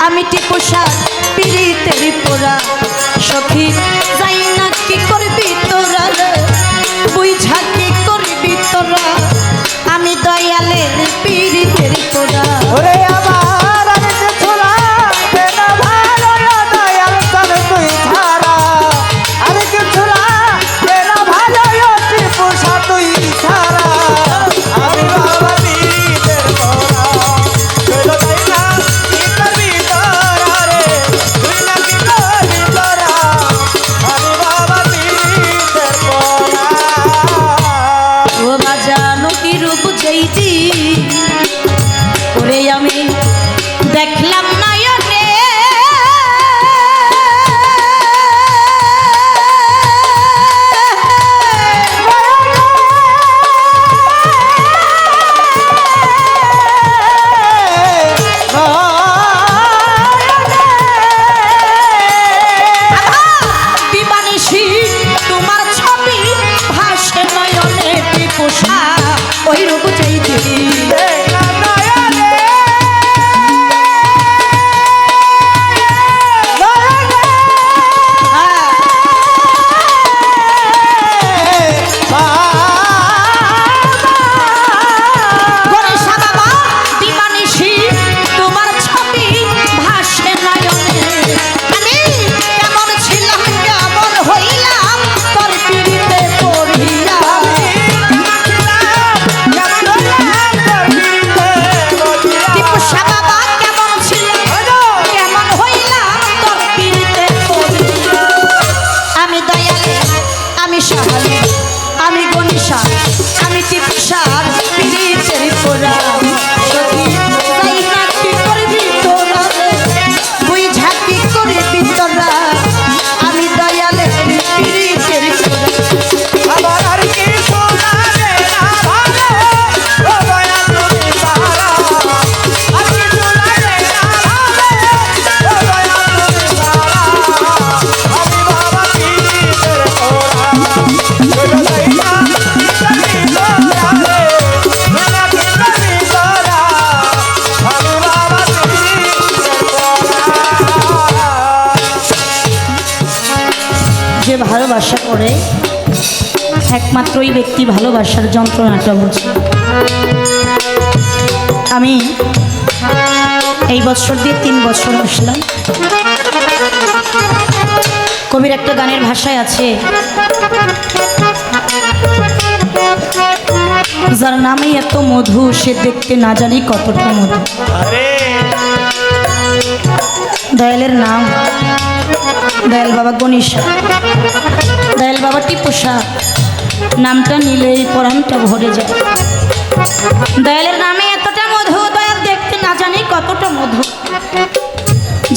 আমি টিপুষা পিরিতের পোড়া সখী যাই না কি করবি তোরা বুঝা কি করবি তোরা আমি দয়ালের পিরিতের পোড়া ওরে আমার আরেকটা ছোলা কেন ভালো দয়াল তোর তুই ছাড়া আরেকটা ছোলা কেন ভালো টিপুষা তুই ছাড়া আমি বাবা পীরের পোড়া চলো তাই না কি করবি তোরা রে তুই না কি করবি তোরা আমি বাবা পীরের পোড়া ও বাজানো কি রূপ যেইটি ওরে আমি দেখলাম নয়নে দিবানিশি তোমার ছবি ভাসে নয়নে টিপুষা ওই রূপ যেইটি আমি গণিশা আমি টিপুষার পিরিতের পোড়া সখী যাই না কি করবি তোরা বুঝা কি করবি তোরা আমি দয়ালের পিরিতের পোড়া আমার আর কি শোনা রে না ভালো ও দয়া তুমি সারা আর কি শোনা রে না ভালো ও দয়া তুমি সারা আমি বাবা পীরের পোড়া চলো তাই না কি তোরা রে তুই না কি করবি তোরা আমি বাবা পীরের পোড়া যে ভালোবাসা করে একমাত্র ওই ব্যক্তি ভালোবাসার যন্ত্রণাটা বোঝে আমি এই বছর দিয়ে 3 বছর আসলাম কবির একটা গানের ভাষায় আছে যার নামে এত মধু সে দেখতে না জানি কতটা মধু আরে দয়ালের নাম দয়াল বাবা গণিশা দয়াল বাবা টিপুষা নামটা নিলেই পরাণটা ভরে যায় দয়ালের নামে এতটা মধু দয়াল দেখতে না জানি কতটা মধু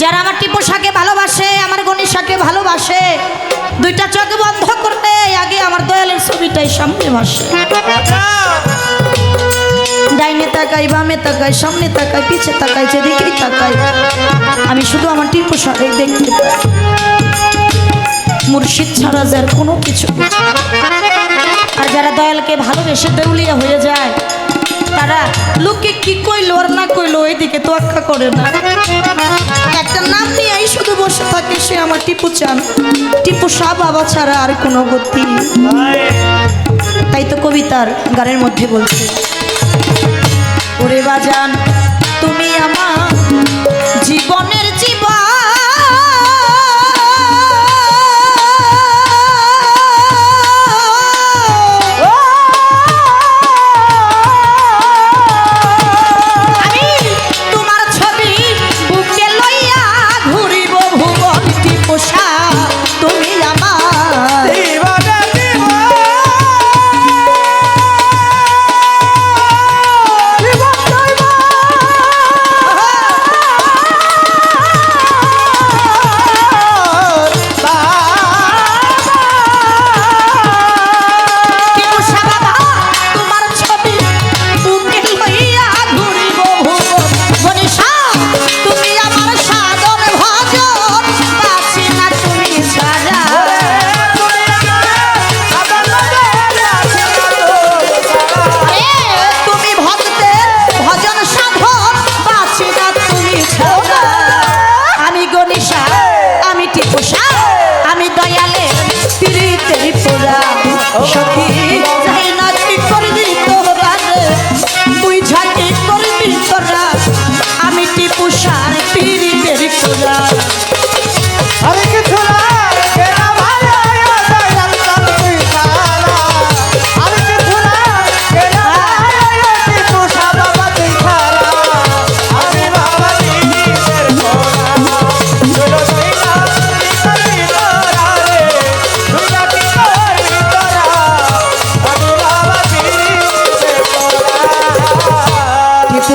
যারা আমার টিপুষাকে ভালোবাসে আমার গণিশাকে ভালোবাসে দুইটা চোখ বন্ধ করতে আগে আমার দয়ালের ছবিটাই সামনে ভাসে ডাইনে তাকাই বামে তাকাই সামনে তাকাই পিছে তাকাই যেদিকেই তাকাই আমি শুধু আমার টিপুষাকে দেখতে পাই মুর্শিদ ছাড়া যার কোনো কিছু আর যারা দয়ালকে ভালোবেসে দেউলিয়া হয়ে যায় তারা লোকে কি কইলো আর না কইলো এইদিকে তোয়াক্কা করে না একটা নাম নিয়েই শুধু বসে থাকে সে আমার টিপু চান টিপুষা বাবা ছাড়া আর কোনো গতি তাই তো কবিতার গানের মধ্যে বলছে ওরে বাজান তুমি আমার জীবনের জীবন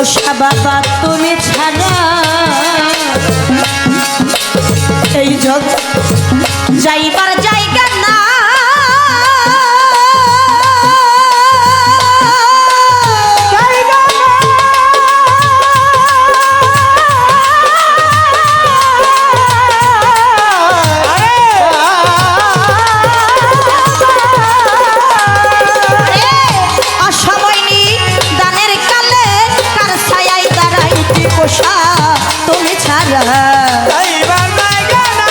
পোষা বাবা তুমি ছাড়া এই জগৎ যাইবার জায়গা না। তুমি ছাড়া যাইবার জায়গা না,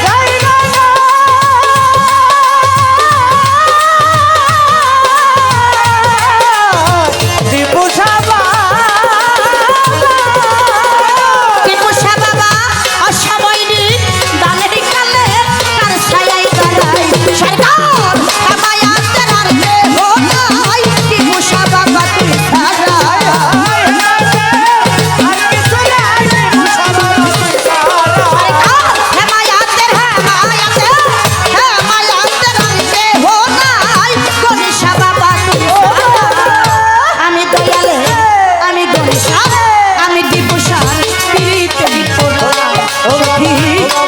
জায়গা না। টিপু সাবা টিপুষা বাবা অসময় নি দানের কালে কার ছায়াই দাঁড়াই সরকার আমায়াতের আর দেহ নাই টিপুষা বাবা তুই ছাড়া আর কিছু নাই, টিপু সাবা তুই ছাড়া। হেমায়াতের আর দেহ নাই গণেশা বাবা তুই ছাড়া। আমি দয়ালে আমি গণেশা আমি টিপুষার পিড়িতে বিপরা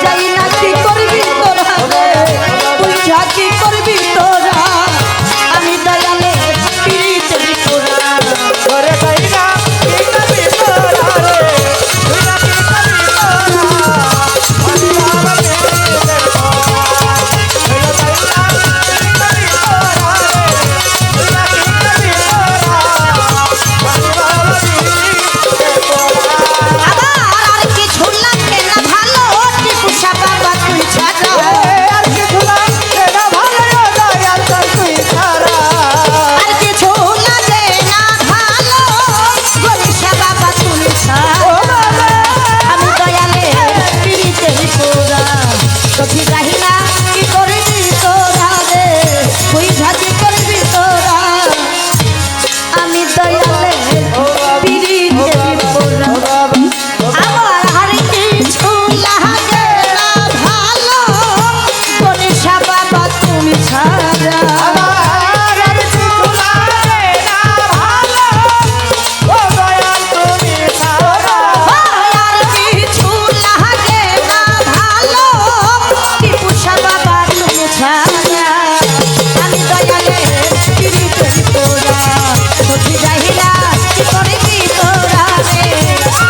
যাই না কি করবি তোরা রে তুই যা কি করবি তোরা আমি দয়ালে পিড়িতে বিপরা ওরে তাইরা কি করবি তোরা রে, তুই না কি করবি তোরা, আমি বাবা মেয়েদের তোরা। ওরে তাইরা কি করবি তোরা রে, তুই না কি করবি তোরা, আমি বাবা মেয়েদের তোরা। আবার আর কিছু লাগে না ভালো টিপুষা বাবা তুই ছাড়া আর কিছু লাগবে না ভালো দয়াল তোর তুই ছাড়া। আর কিছু লাগে না ভালো গণেশা বাবা তুই ছাড়া আমি দয়ালে পিড়িতে বিপরা সখী গাহিনা কি করবি তোরা রে তুই যা কি করবি তোরা আমি দয়ালে পিড়িতে বিপরা আমার আর কিছু লাগে না ভালো গণেশা বাবা তুমি ছাড়া আমার আর কিছু লাগে না ভালো, ও দয়াল তুমি ছাড়া। আর কিছু লাগে না ভালো টিপুষা বাবা তুমি ছাড়া আমি দয়ালে পিড়িতে তোরা সখী যাহিলা কি করবি তোরা রে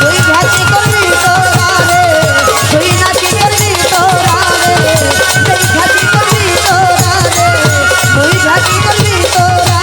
তুই ঘাতি করবি তোরা রে তুই নাকি করবি তোরা রে তুই ঘাতি করবি তোরা রে তুই ঘাতি করবি তোরা